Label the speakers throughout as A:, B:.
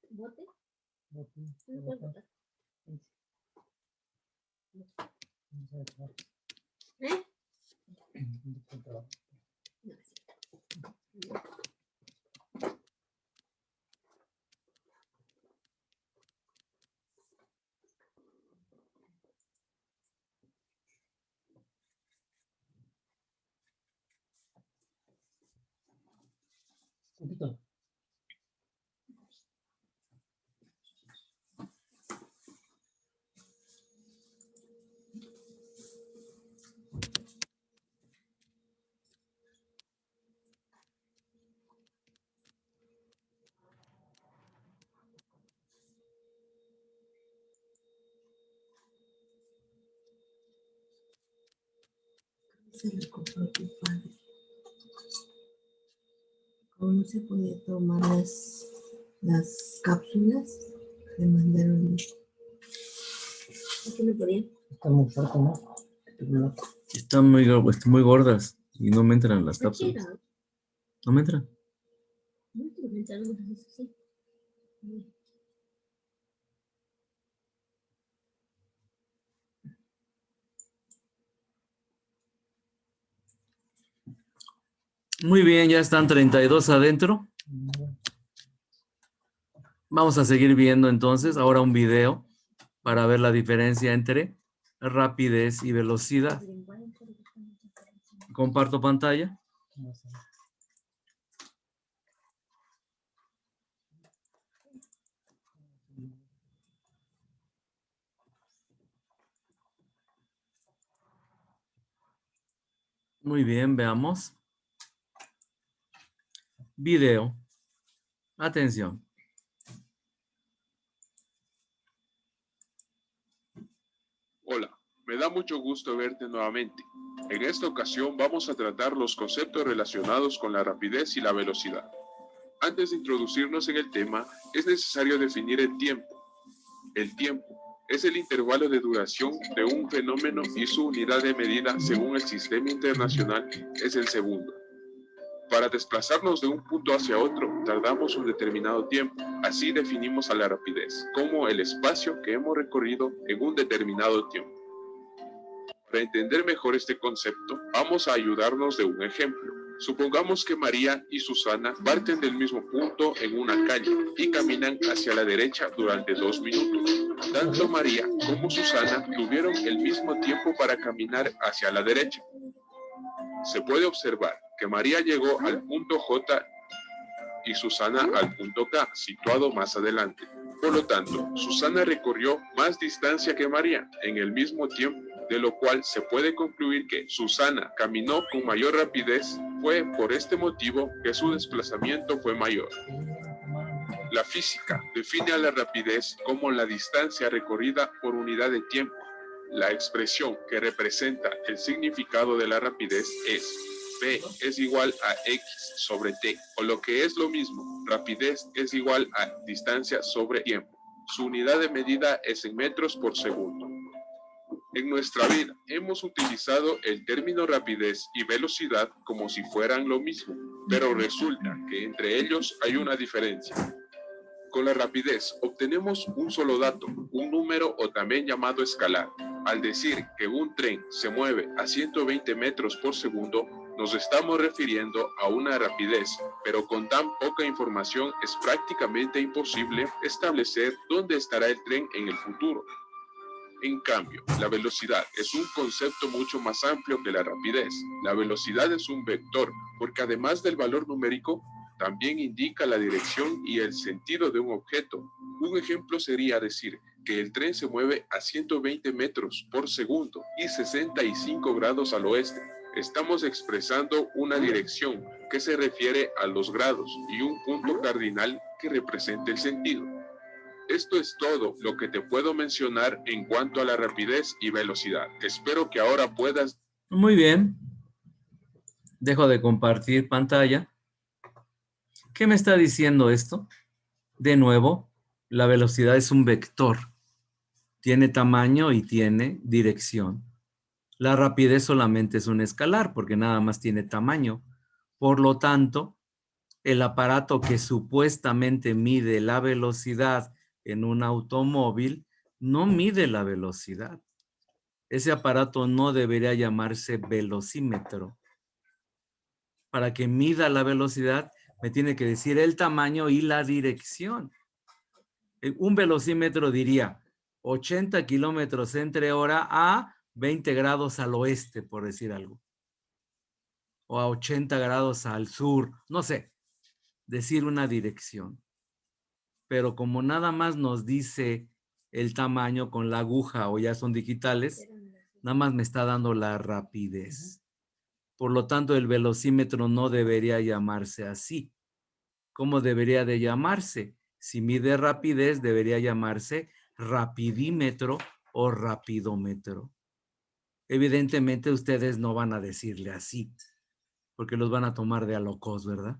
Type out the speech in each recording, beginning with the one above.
A: ¿Bote? ¿Eh?
B: Poquito.
C: Se le compró a tu padre. ¿Cómo no se podía tomar las cápsulas? Le mandaron.
A: ¿Por qué no podía?
B: Está muy fuerte, ¿no?
D: Están muy gordas y no me entran las cápsulas. No me entran.
A: No estoy pensando en eso, sí.
D: Muy bien, ya están 32 adentro. Vamos a seguir viendo entonces ahora un video para ver la diferencia entre rapidez y velocidad. Comparto pantalla. Muy bien, veamos. Video. Atención.
E: Hola, me da mucho gusto verte nuevamente. En esta ocasión vamos a tratar los conceptos relacionados con la rapidez y la velocidad. Antes de introducirnos en el tema, es necesario definir el tiempo. El tiempo es el intervalo de duración de un fenómeno y su unidad de medida según el sistema internacional es el segundo. Para desplazarnos de un punto hacia otro, tardamos un determinado tiempo. Así definimos a la rapidez, como el espacio que hemos recorrido en un determinado tiempo. Para entender mejor este concepto, vamos a ayudarnos de un ejemplo. Supongamos que María y Susana parten del mismo punto en una calle y caminan hacia la derecha durante 2 minutos. Tanto María como Susana tuvieron el mismo tiempo para caminar hacia la derecha. Se puede observar que María llegó al punto J y Susana al punto K, situado más adelante. Por lo tanto, Susana recorrió más distancia que María en el mismo tiempo, de lo cual se puede concluir que Susana caminó con mayor rapidez. Fue por este motivo que su desplazamiento fue mayor. La física define a la rapidez como la distancia recorrida por unidad de tiempo. La expresión que representa el significado de la rapidez es V es igual a X sobre T, o lo que es lo mismo, rapidez es igual a distancia sobre tiempo. Su unidad de medida es en metros por segundo. En nuestra vida hemos utilizado el término rapidez y velocidad como si fueran lo mismo, pero resulta que entre ellos hay una diferencia. Con la rapidez obtenemos un solo dato, un número o también llamado escalar. Al decir que un tren se mueve a 120 metros por segundo, nos estamos refiriendo a una rapidez, pero con tan poca información es prácticamente imposible establecer dónde estará el tren en el futuro. En cambio, la velocidad es un concepto mucho más amplio que la rapidez. La velocidad es un vector, porque además del valor numérico, también indica la dirección y el sentido de un objeto. Un ejemplo sería decir que el tren se mueve a 120 metros por segundo y 65 grados al oeste. Estamos expresando una dirección que se refiere a los grados y un punto cardinal que representa el sentido. Esto es todo lo que te puedo mencionar en cuanto a la rapidez y velocidad. Espero que ahora puedas...
D: Muy bien. Dejo de compartir pantalla. ¿Qué me está diciendo esto? De nuevo, la velocidad es un vector. Tiene tamaño y tiene dirección. La rapidez solamente es un escalar porque nada más tiene tamaño. Por lo tanto, el aparato que supuestamente mide la velocidad en un automóvil no mide la velocidad. Ese aparato no debería llamarse velocímetro. Para que mida la velocidad, me tiene que decir el tamaño y la dirección. Un velocímetro diría 80 kilómetros entre hora a 20 grados al oeste, por decir algo. O a 80 grados al sur, no sé, decir una dirección. Pero como nada más nos dice el tamaño con la aguja o ya son digitales, nada más me está dando la rapidez. Por lo tanto, el velocímetro no debería llamarse así. ¿Cómo debería de llamarse? Si mide rapidez, debería llamarse rapidímetro o rapidómetro. Evidentemente, ustedes no van a decirle así, porque los van a tomar de a locos, ¿verdad?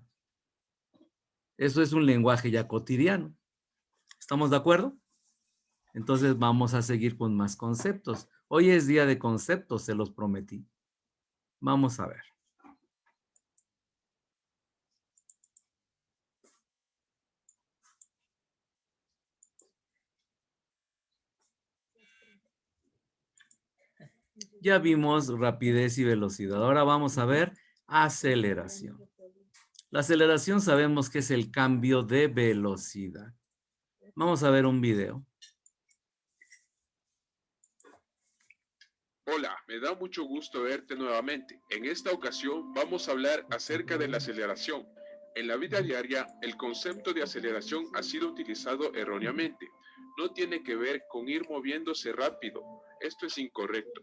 D: Eso es un lenguaje ya cotidiano. ¿Estamos de acuerdo? Entonces vamos a seguir con más conceptos. Hoy es día de conceptos, se los prometí. Vamos a ver. Ya vimos rapidez y velocidad. Ahora vamos a ver aceleración. La aceleración sabemos que es el cambio de velocidad. Vamos a ver un video.
E: Hola, me da mucho gusto verte nuevamente. En esta ocasión vamos a hablar acerca de la aceleración. En la vida diaria, el concepto de aceleración ha sido utilizado erróneamente. No tiene que ver con ir moviéndose rápido. Esto es incorrecto.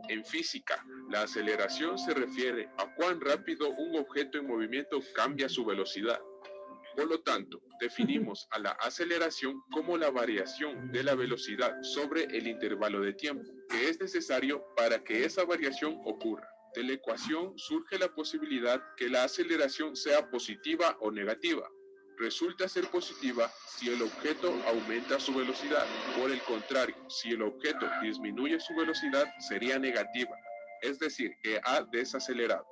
E: En física, la aceleración se refiere a cuán rápido un objeto en movimiento cambia su velocidad. Por lo tanto, definimos a la aceleración como la variación de la velocidad sobre el intervalo de tiempo que es necesario para que esa variación ocurra. De la ecuación surge la posibilidad que la aceleración sea positiva o negativa. Resulta ser positiva si el objeto aumenta su velocidad. Por el contrario, si el objeto disminuye su velocidad, sería negativa, es decir, que ha desacelerado.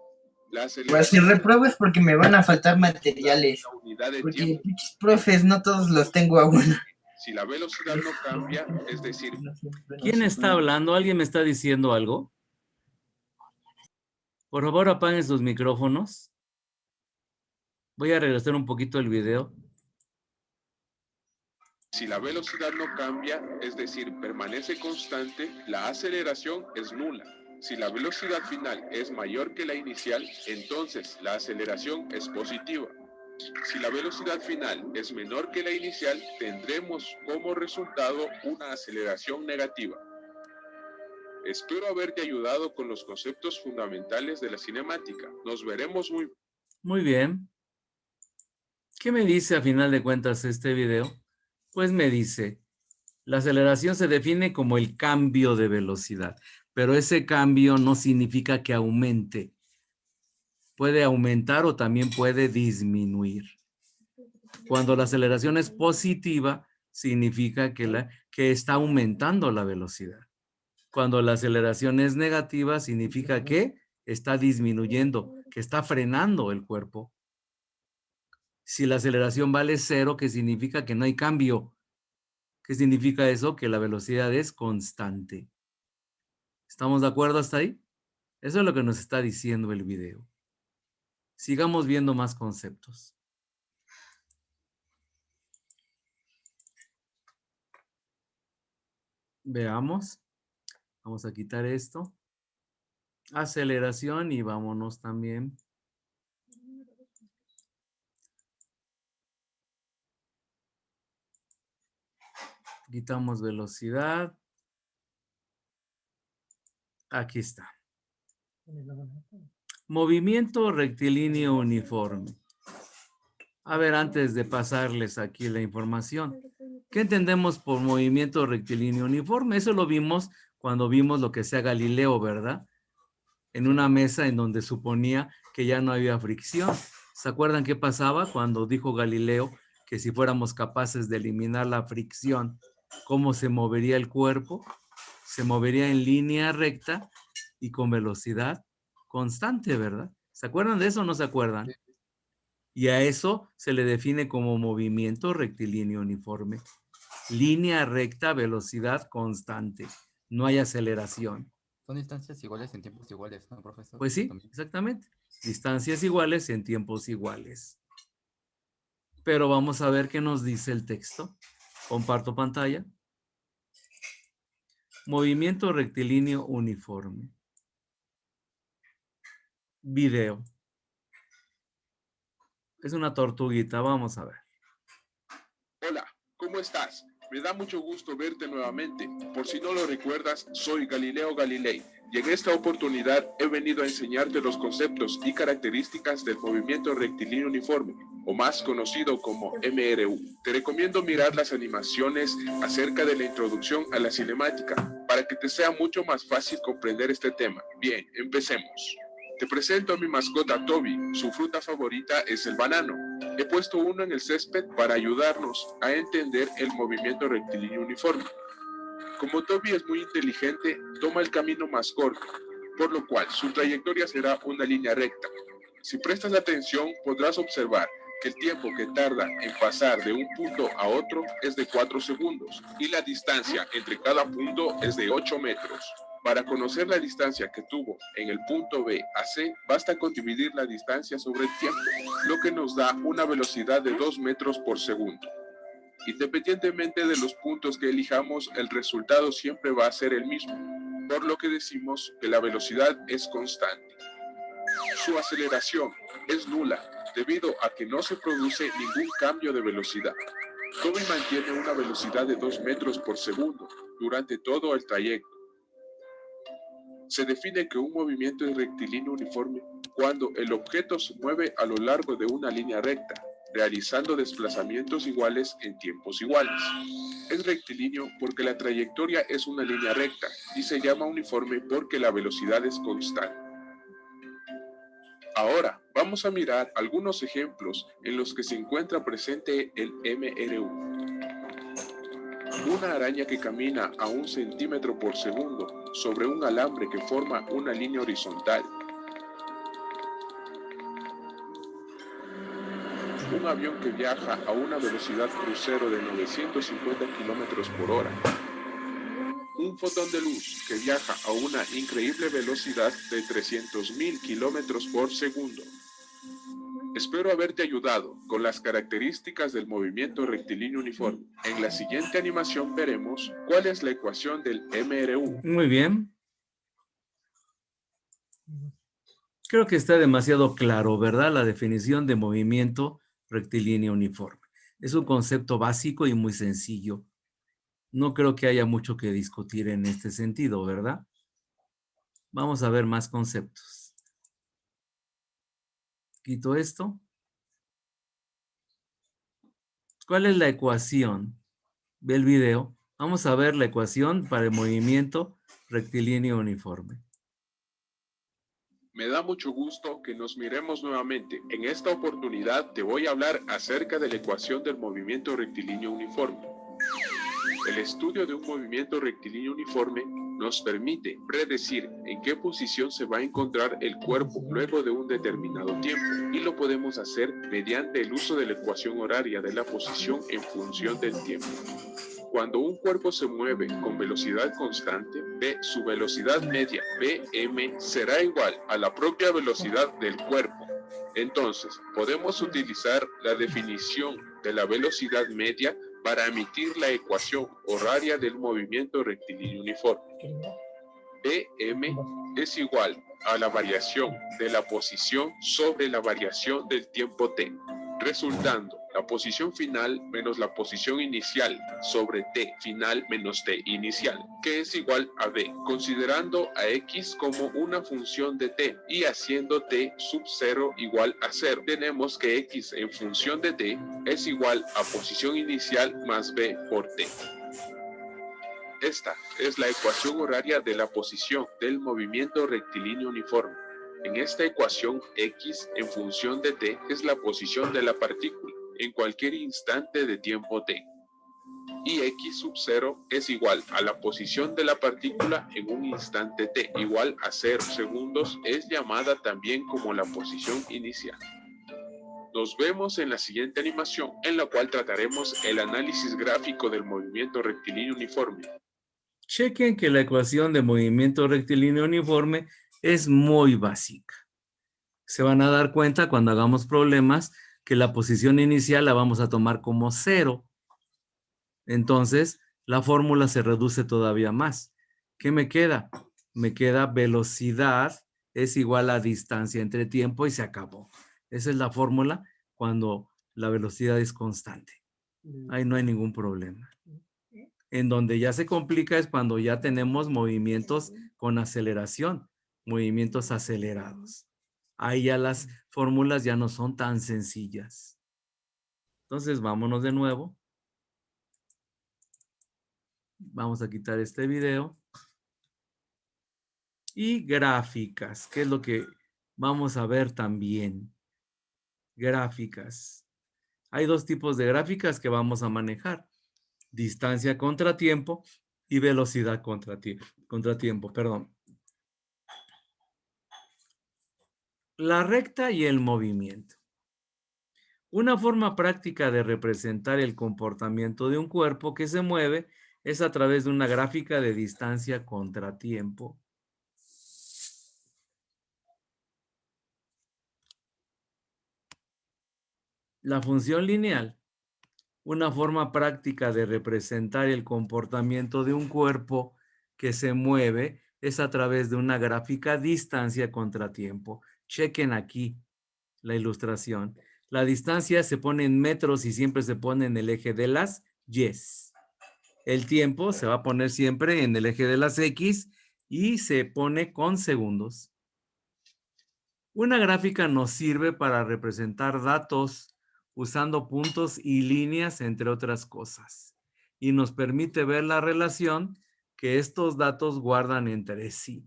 E: La
B: Pues si
E: aceleración
B: repruebo es porque me van a faltar materiales.
E: la unidad de
B: Porque
E: tiempo.
B: pinches profes, no todos los tengo a uno.
E: Si la velocidad no cambia, es decir,
D: ¿Quién está hablando? ¿Alguien me está diciendo algo? Por favor, apaguen sus micrófonos. Voy a regresar un poquito el video.
E: si la velocidad no cambia, es decir, permanece constante, la aceleración es nula. Si la velocidad final es mayor que la inicial, entonces la aceleración es positiva. Si la velocidad final es menor que la inicial, tendremos como resultado una aceleración negativa. Espero haberte ayudado con los conceptos fundamentales de la cinemática. Nos veremos
D: Muy bien. ¿Qué me dice a final de cuentas este video? Pues me dice, la aceleración se define como el cambio de velocidad, pero ese cambio no significa que aumente. Puede aumentar o también puede disminuir. Cuando la aceleración es positiva, significa que está aumentando la velocidad. Cuando la aceleración es negativa, significa que está disminuyendo, que está frenando el cuerpo. Si la aceleración vale 0, ¿qué significa? Que no hay cambio. ¿Qué significa eso? Que la velocidad es constante. ¿Estamos de acuerdo hasta ahí? Eso es lo que nos está diciendo el video. Sigamos viendo más conceptos. Veamos. Vamos a quitar esto. Aceleración y vámonos también. Quitamos velocidad. Aquí está. Movimiento rectilíneo uniforme. A ver, antes de pasarles aquí la información, ¿qué entendemos por movimiento rectilíneo uniforme? Eso lo vimos cuando vimos lo que sea Galileo, ¿verdad? En una mesa en donde suponía que ya no había fricción. ¿Se acuerdan qué pasaba cuando dijo Galileo que si fuéramos capaces de eliminar la fricción, ¿Cómo se movería el cuerpo? Se movería en línea recta y con velocidad constante, ¿verdad? ¿Se acuerdan de eso o no se acuerdan? Y a eso se le define como movimiento rectilíneo uniforme. Línea recta, velocidad constante. No hay aceleración.
F: Son distancias iguales en tiempos iguales, ¿no, profesor?
D: Pues sí,
F: También.
D: exactamente. Distancias iguales en tiempos iguales. Pero vamos a ver qué nos dice el texto. Comparto pantalla. Movimiento rectilíneo uniforme. Video. Es una tortuguita, vamos a ver.
E: Hola, ¿cómo estás? Me da mucho gusto verte nuevamente. Por si no lo recuerdas, soy Galileo Galilei y en esta oportunidad he venido a enseñarte los conceptos y características del movimiento rectilíneo uniforme, o más conocido como MRU. Te recomiendo mirar las animaciones acerca de la introducción a la cinemática para que te sea mucho más fácil comprender este tema. Bien, empecemos. Te presento a mi mascota Toby. Su fruta favorita es el banano. He puesto uno en el césped para ayudarnos a entender el movimiento rectilíneo uniforme. Como Toby es muy inteligente, toma el camino más corto, por lo cual su trayectoria será una línea recta. Si prestas atención, podrás observar que el tiempo que tarda en pasar de un punto a otro es de 4 segundos y la distancia entre cada punto es de 8 metros. Para conocer la distancia que tuvo en el punto B a C, basta con dividir la distancia sobre el tiempo, lo que nos da una velocidad de 2 metros por segundo. Independientemente de los puntos que elijamos, el resultado siempre va a ser el mismo, por lo que decimos que la velocidad es constante. Su aceleración es nula, debido a que no se produce ningún cambio de velocidad. Toby mantiene una velocidad de 2 metros por segundo durante todo el trayecto. Se define que un movimiento es rectilíneo uniforme cuando el objeto se mueve a lo largo de una línea recta, realizando desplazamientos iguales en tiempos iguales. Es rectilíneo porque la trayectoria es una línea recta y se llama uniforme porque la velocidad es constante. Ahora vamos a mirar algunos ejemplos en los que se encuentra presente el MRU. Una araña que camina a 1 centímetro por segundo sobre un alambre que forma una línea horizontal. Un avión que viaja a una velocidad crucero de 950 kilómetros por hora. Un fotón de luz que viaja a una increíble velocidad de 300.000 kilómetros por segundo. Espero haberte ayudado con las características del movimiento rectilíneo uniforme. En la siguiente animación veremos cuál es la ecuación del MRU.
D: Muy bien. Creo que está demasiado claro, ¿verdad? La definición de movimiento rectilíneo uniforme. Es un concepto básico y muy sencillo. No creo que haya mucho que discutir en este sentido, ¿verdad? Vamos a ver más conceptos. Quito esto. ¿Cuál es la ecuación? Ve el video. Vamos a ver la ecuación para el movimiento rectilíneo uniforme.
E: Me da mucho gusto que nos miremos nuevamente. En esta oportunidad te voy a hablar acerca de la ecuación del movimiento rectilíneo uniforme. El estudio de un movimiento rectilíneo uniforme nos permite predecir en qué posición se va a encontrar el cuerpo luego de un determinado tiempo, y lo podemos hacer mediante el uso de la ecuación horaria de la posición en función del tiempo. Cuando un cuerpo se mueve con velocidad constante, su velocidad media, Vm, será igual a la propia velocidad del cuerpo. Entonces, podemos utilizar la definición de la velocidad media para emitir la ecuación horaria del movimiento rectilíneo uniforme. Vm es igual a la variación de la posición sobre la variación del tiempo t, resultando la posición final menos la posición inicial sobre t final menos t inicial, que es igual a v, considerando a x como una función de t y haciendo t sub 0 igual a 0. Tenemos que x en función de t es igual a posición inicial más v por t. Esta es la ecuación horaria de la posición del movimiento rectilíneo uniforme. En esta ecuación, x en función de t es la posición de la partícula en cualquier instante de tiempo t. y x sub 0 es igual a la posición de la partícula en un instante t igual a 0 segundos, es llamada también como la posición inicial. Nos vemos en la siguiente animación, en la cual trataremos el análisis gráfico del movimiento rectilíneo uniforme.
D: Chequen que la ecuación de movimiento rectilíneo uniforme es muy básica. Se van a dar cuenta cuando hagamos problemas que la posición inicial la vamos a tomar como 0. Entonces, la fórmula se reduce todavía más. ¿Qué me queda? Me queda velocidad es igual a distancia entre tiempo y se acabó. Esa es la fórmula cuando la velocidad es constante. Ahí no hay ningún problema. En donde ya se complica es cuando ya tenemos movimientos con aceleración, movimientos acelerados. Ahí ya las fórmulas ya no son tan sencillas. Entonces, vámonos de nuevo. Vamos a quitar este video. Y gráficas, que es lo que vamos a ver también. Gráficas. Hay dos tipos de gráficas que vamos a manejar. Distancia contra tiempo y velocidad contra tiempo, perdón. La recta y el movimiento. Una forma práctica de representar el comportamiento de un cuerpo que se mueve es a través de una gráfica de distancia contra tiempo. La función lineal, una forma práctica de representar el comportamiento de un cuerpo que se mueve, es a través de una gráfica distancia contra tiempo. Chequen aquí la ilustración. La distancia se pone en metros y siempre se pone en el eje de las Y's. El tiempo se va a poner siempre en el eje de las X y se pone con segundos. Una gráfica nos sirve para representar datos usando puntos y líneas, entre otras cosas, y nos permite ver la relación que estos datos guardan entre sí.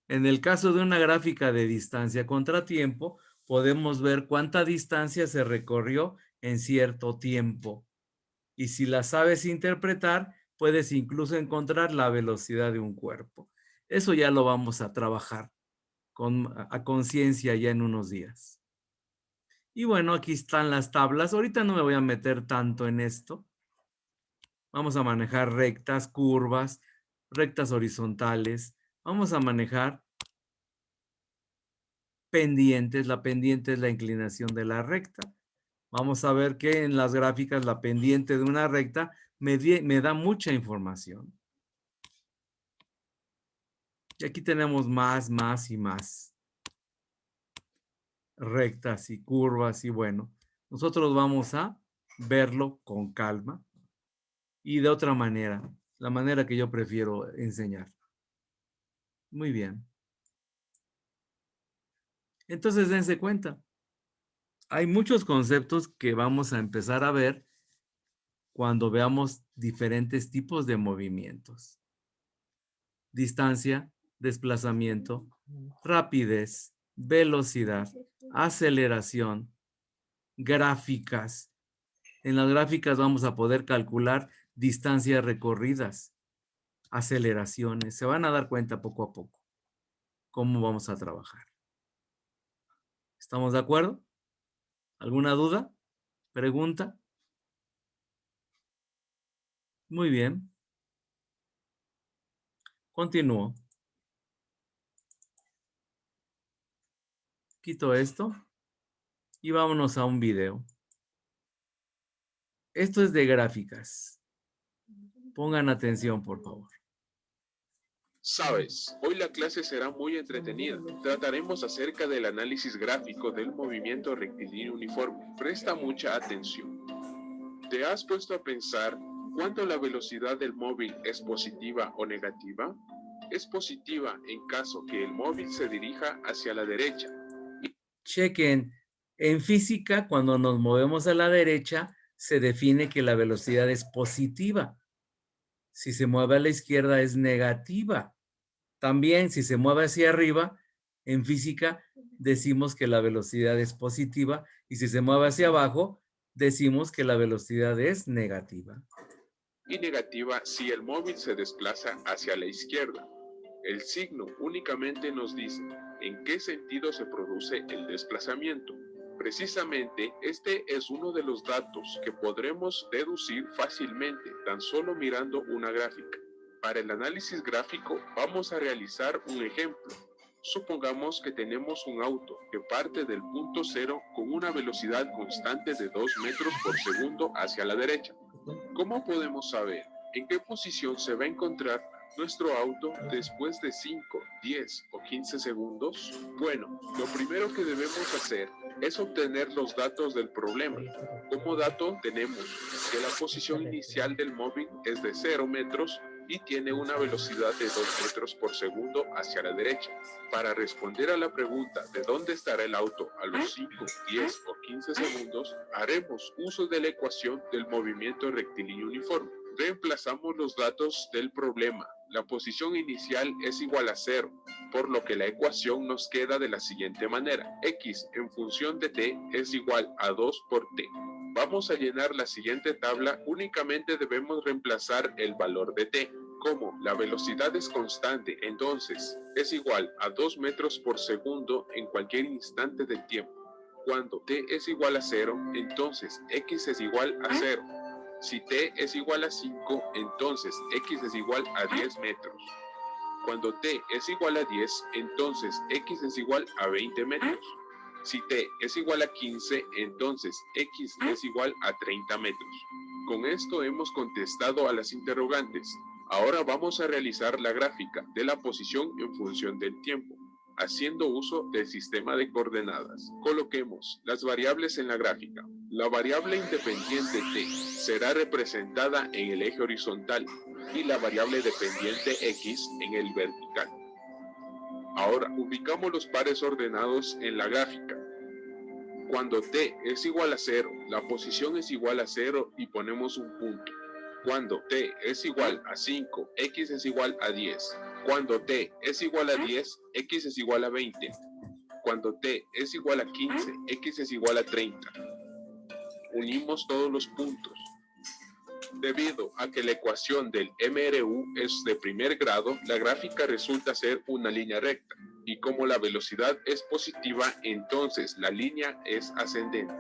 D: En el caso de una gráfica de distancia contra tiempo, podemos ver cuánta distancia se recorrió en cierto tiempo. Y si la sabes interpretar, puedes incluso encontrar la velocidad de un cuerpo. Eso ya lo vamos a trabajar a conciencia ya en unos días. Y bueno, aquí están las tablas. Ahorita no me voy a meter tanto en esto. Vamos a manejar rectas, curvas, rectas horizontales. Vamos a manejar pendientes. La pendiente es la inclinación de la recta. Vamos a ver que en las gráficas la pendiente de una recta me da mucha información. Y aquí tenemos más y más rectas y curvas y bueno, nosotros vamos a verlo con calma y de otra manera, la manera que yo prefiero enseñar. Muy bien. Entonces dense cuenta, hay muchos conceptos que vamos a empezar a ver cuando veamos diferentes tipos de movimientos. Distancia, desplazamiento, rapidez, velocidad, aceleración, gráficas. En las gráficas vamos a poder calcular distancias recorridas, aceleraciones. Se van a dar cuenta poco a poco cómo vamos a trabajar. ¿Estamos de acuerdo? ¿Alguna duda? ¿Pregunta? Muy bien. Continúo. Quito esto y vámonos a un video. Esto es de gráficas. Pongan atención, por favor.
E: Sabes, hoy la clase será muy entretenida. Trataremos acerca del análisis gráfico del movimiento rectilíneo uniforme. Presta mucha atención. ¿Te has puesto a pensar cuánto la velocidad del móvil es positiva o negativa? Es positiva en caso que el móvil se dirija hacia la derecha.
D: Chequen, en física, cuando nos movemos a la derecha, se define que la velocidad es positiva. Si se mueve a la izquierda es negativa. También si se mueve hacia arriba, en física decimos que la velocidad es positiva y si se mueve hacia abajo decimos que la velocidad es negativa.
E: Y negativa si el móvil se desplaza hacia la izquierda. El signo únicamente nos dice en qué sentido se produce el desplazamiento. Precisamente, este es uno de los datos que podremos deducir fácilmente tan solo mirando una gráfica. Para el análisis gráfico vamos a realizar un ejemplo. Supongamos que tenemos un auto que parte del punto cero con una velocidad constante de 2 metros por segundo hacia la derecha. ¿Cómo podemos saber en qué posición se va a encontrar nuestro auto después de 5, 10 o 15 segundos? Bueno, lo primero que debemos hacer es obtener los datos del problema. Como dato tenemos que la posición inicial del móvil es de 0 metros y tiene una velocidad de 2 metros por segundo hacia la derecha. Para responder a la pregunta de dónde estará el auto a los 5, 10 o 15 segundos, haremos uso de la ecuación del movimiento rectilíneo uniforme. Reemplazamos los datos del problema. La posición inicial es igual a 0, por lo que la ecuación nos queda de la siguiente manera. X en función de t es igual a 2 por t. Vamos a llenar la siguiente tabla, únicamente debemos reemplazar el valor de t. Como la velocidad es constante, entonces es igual a 2 metros por segundo en cualquier instante del tiempo. Cuando t es igual a 0, entonces x es igual a 0. Si t es igual a 5, entonces x es igual a 10 metros. Cuando t es igual a 10, entonces x es igual a 20 metros. Si t es igual a 15, entonces x es igual a 30 metros. Con esto hemos contestado a las interrogantes. Ahora vamos a realizar la gráfica de la posición en función del tiempo, haciendo uso del sistema de coordenadas. Coloquemos las variables en la gráfica. La variable independiente t será representada en el eje horizontal y la variable dependiente x en el vertical. Ahora, ubicamos los pares ordenados en la gráfica. Cuando t es igual a 0, la posición es igual a 0 y ponemos un punto. Cuando t es igual a 5, x es igual a 10. Cuando t es igual a 10, x es igual a 20. Cuando t es igual a 15, x es igual a 30. Unimos todos los puntos. Debido a que la ecuación del MRU es de primer grado, la gráfica resulta ser una línea recta. Y como la velocidad es positiva, entonces la línea es ascendente.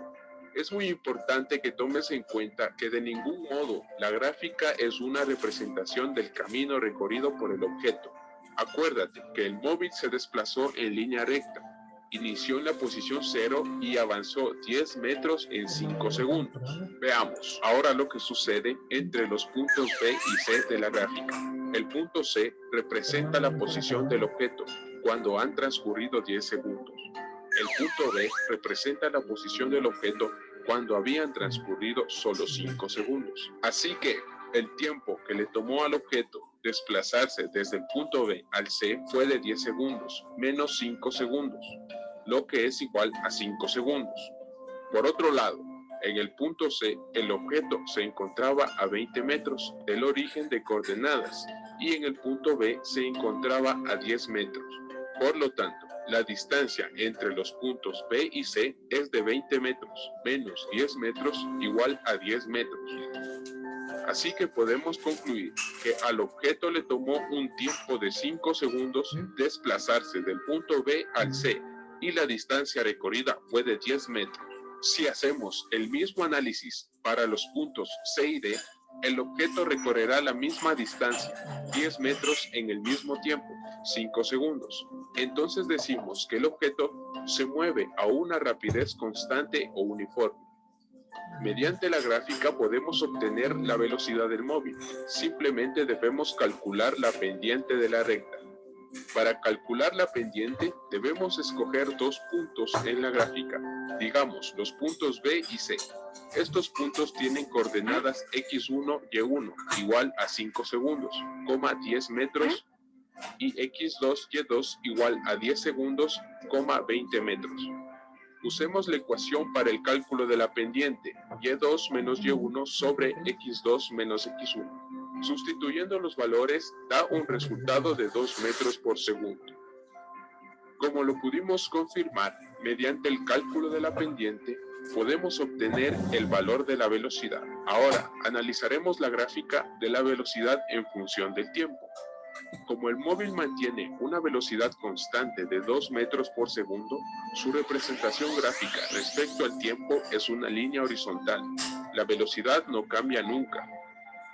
E: Es muy importante que tomes en cuenta que de ningún modo la gráfica es una representación del camino recorrido por el objeto. Acuérdate que el móvil se desplazó en línea recta, inició en la posición 0 y avanzó 10 metros en 5 segundos. Veamos ahora lo que sucede entre los puntos B y C de la gráfica. El punto C representa la posición del objeto cuando han transcurrido 10 segundos. El punto B representa la posición del objeto cuando habían transcurrido solo 5 segundos. Así que el tiempo que le tomó al objeto desplazarse desde el punto B al C fue de 10 segundos, menos 5 segundos, lo que es igual a 5 segundos. Por otro lado, en el punto C, el objeto se encontraba a 20 metros del origen de coordenadas y en el punto B se encontraba a 10 metros. Por lo tanto, la distancia entre los puntos B y C es de 20 metros, menos 10 metros igual a 10 metros. Así que podemos concluir que al objeto le tomó un tiempo de 5 segundos desplazarse del punto B al C y la distancia recorrida fue de 10 metros. Si hacemos el mismo análisis para los puntos C y D, el objeto recorrerá la misma distancia, 10 metros en el mismo tiempo, 5 segundos. Entonces decimos que el objeto se mueve a una rapidez constante o uniforme. Mediante la gráfica podemos obtener la velocidad del móvil. Simplemente debemos calcular la pendiente de la recta. Para calcular la pendiente debemos escoger dos puntos en la gráfica, digamos los puntos B y C. Estos puntos tienen coordenadas x1 y y1 igual a 5 segundos, 10 metros y x2 y 2 igual a 10 segundos, 20 metros. Usemos la ecuación para el cálculo de la pendiente, y2 menos y1 sobre x2 menos x1. Sustituyendo los valores da un resultado de 2 metros por segundo. Como lo pudimos confirmar mediante el cálculo de la pendiente, podemos obtener el valor de la velocidad. Ahora, analizaremos la gráfica de la velocidad en función del tiempo. Como el móvil mantiene una velocidad constante de 2 metros por segundo, su representación gráfica respecto al tiempo es una línea horizontal. La velocidad no cambia nunca.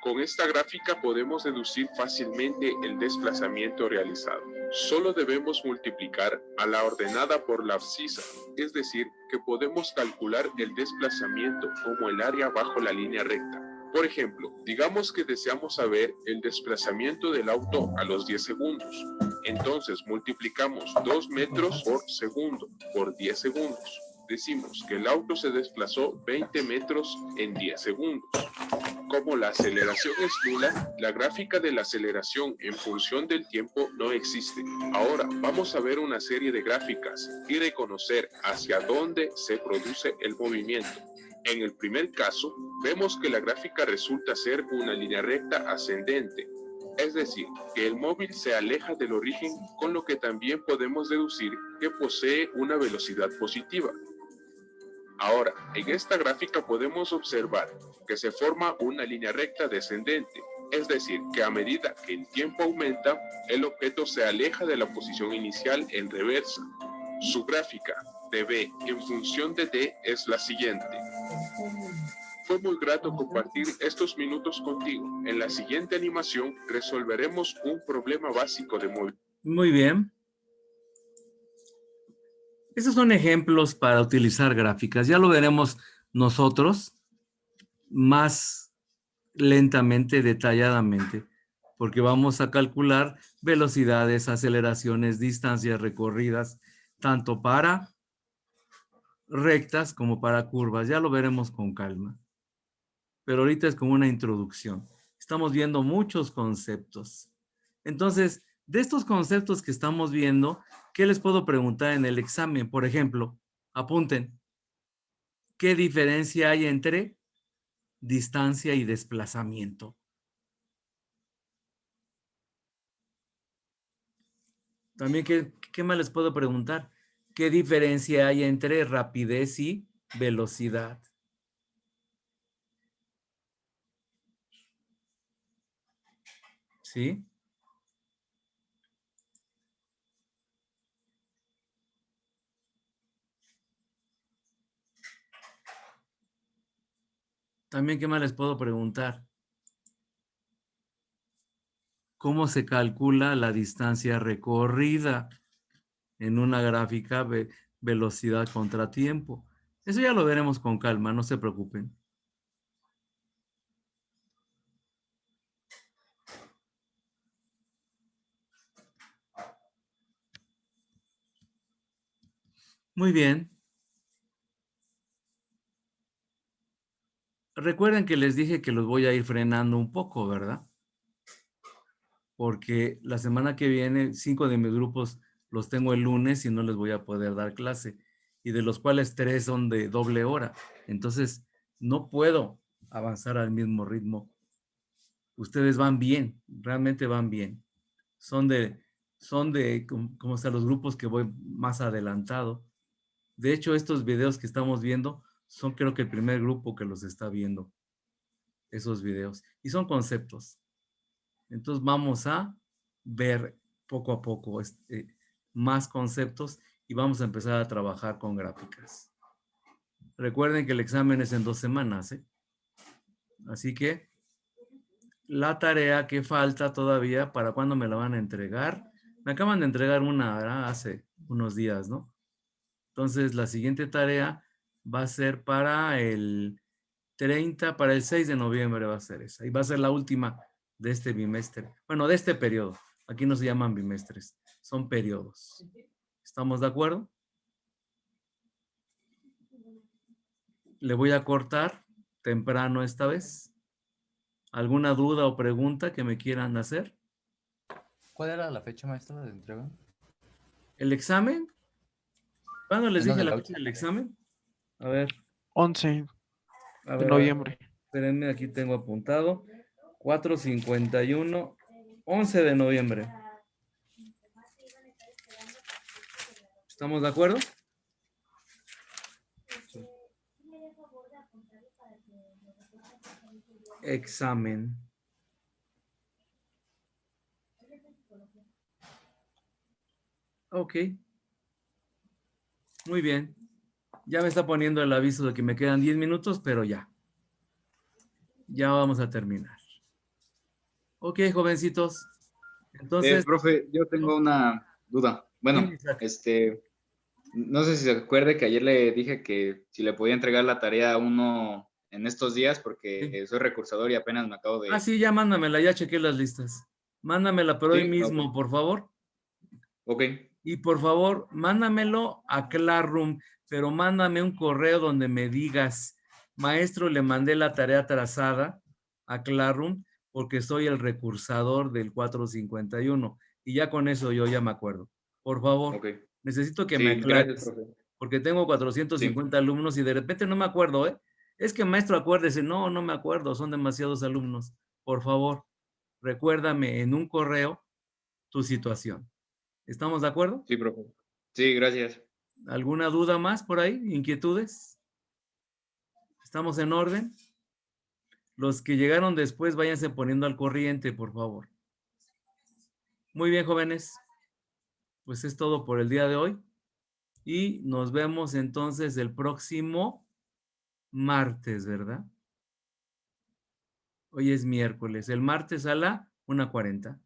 E: Con esta gráfica podemos deducir fácilmente el desplazamiento realizado. Solo debemos multiplicar a la ordenada por la abscisa, es decir, que podemos calcular el desplazamiento como el área bajo la línea recta. Por ejemplo, digamos que deseamos saber el desplazamiento del auto a los 10 segundos. Entonces multiplicamos 2 metros por segundo por 10 segundos. Decimos que el auto se desplazó 20 metros en 10 segundos. Como la aceleración es nula, la gráfica de la aceleración en función del tiempo no existe. Ahora vamos a ver una serie de gráficas y reconocer hacia dónde se produce el movimiento. En el primer caso, vemos que la gráfica resulta ser una línea recta ascendente, es decir, que el móvil se aleja del origen, con lo que también podemos deducir que posee una velocidad positiva. Ahora, en esta gráfica podemos observar que se forma una línea recta descendente, es decir, que a medida que el tiempo aumenta, el objeto se aleja de la posición inicial en reversa. Su gráfica de B en función de D es la siguiente. Fue muy grato compartir estos minutos contigo. En la siguiente animación resolveremos un problema básico de movimiento.
D: Muy bien. Esos son ejemplos para utilizar gráficas. Ya lo veremos nosotros más lentamente, detalladamente, porque vamos a calcular velocidades, aceleraciones, distancias recorridas, tanto para rectas como para curvas. Ya lo veremos con calma. Pero ahorita es como una introducción. Estamos viendo muchos conceptos. Entonces, de estos conceptos que estamos viendo, ¿qué les puedo preguntar en el examen? Por ejemplo, apunten. ¿Qué diferencia hay entre distancia y desplazamiento? También, ¿qué más les puedo preguntar? ¿Qué diferencia hay entre rapidez y velocidad? ¿Sí? También, ¿qué más les puedo preguntar? ¿Cómo se calcula la distancia recorrida en una gráfica velocidad contra tiempo? Eso ya lo veremos con calma, no se preocupen. Muy bien. Recuerden que les dije que los voy a ir frenando un poco, ¿verdad? Porque la semana que viene, 5 de mis grupos los tengo el lunes y no les voy a poder dar clase. Y de los cuales 3 son de doble hora. Entonces, no puedo avanzar al mismo ritmo. Ustedes van bien, realmente van bien. Son de como están los grupos que voy más adelantado. De hecho, estos videos que estamos viendo son creo que el primer grupo que los está viendo. Esos videos. Y son conceptos. Entonces vamos a ver poco a poco más conceptos y vamos a empezar a trabajar con gráficas. Recuerden que el examen es en 2 semanas, ¿eh? Así que la tarea que falta todavía, ¿para cuándo me la van a entregar? Me acaban de entregar una, ¿verdad? Hace unos días, ¿no? Entonces la siguiente tarea va a ser para el 30, para el 6 de noviembre va a ser esa. Y va a ser la última de este bimestre. Bueno, de este periodo. Aquí no se llaman bimestres, son periodos. ¿Estamos de acuerdo? Le voy a cortar temprano esta vez. ¿Alguna duda o pregunta que me quieran hacer?
F: ¿Cuál era la fecha, maestra, de entrega?
D: ¿El examen? ¿Cuándo les
F: No,
D: dije
F: de
D: la
F: la
D: fecha
F: última.
D: del examen? A ver.
G: 11
D: A
G: de
D: ver,
G: noviembre.
D: espérenme, aquí tengo apuntado. 4:51, 11 de noviembre. ¿Estamos de acuerdo? examen. Ok. Muy bien. Ya me está poniendo el aviso de que me quedan 10 minutos, pero ya. Ya vamos a terminar. Ok, jovencitos. Entonces,
G: Profe, yo tengo una duda. Bueno,
D: dime, Isaac.
G: no sé si se acuerde que ayer le dije que si le podía entregar la tarea a uno en estos días porque soy recursador y apenas me acabo de...
D: Ah, sí, ya mándamela, ya chequé las listas. Mándamela, pero hoy
G: ¿Sí?
D: mismo, por favor.
G: Ok,
D: Y por favor, mándamelo a Classroom, pero mándame un correo donde me digas, maestro, le mandé la tarea trazada a Classroom porque soy el recursador del 451. Y ya con eso yo ya me acuerdo. Por favor,
G: ok.
D: necesito que me
G: Sí, gracias,
D: aclares,
G: profe.
D: porque tengo 450 alumnos y de repente no me acuerdo, ¿eh? Es que maestro, acuérdese, no, no me acuerdo, son demasiados alumnos. Por favor, recuérdame en un correo tu situación. ¿Estamos de acuerdo?
G: Sí, profe. Sí, gracias.
D: ¿Alguna duda más por ahí? ¿Inquietudes? ¿Estamos en orden? Los que llegaron después, váyanse poniendo al corriente, por favor. Muy bien, jóvenes. Pues es todo por el día de hoy. Y nos vemos entonces el próximo martes, ¿verdad? Hoy es miércoles. El martes a la 1:40.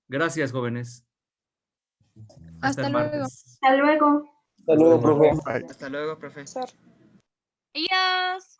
D: Gracias, jóvenes. Hasta el martes.
H: Hasta luego.
I: Hasta luego, profe.
B: Hasta luego, profe.
H: Adiós.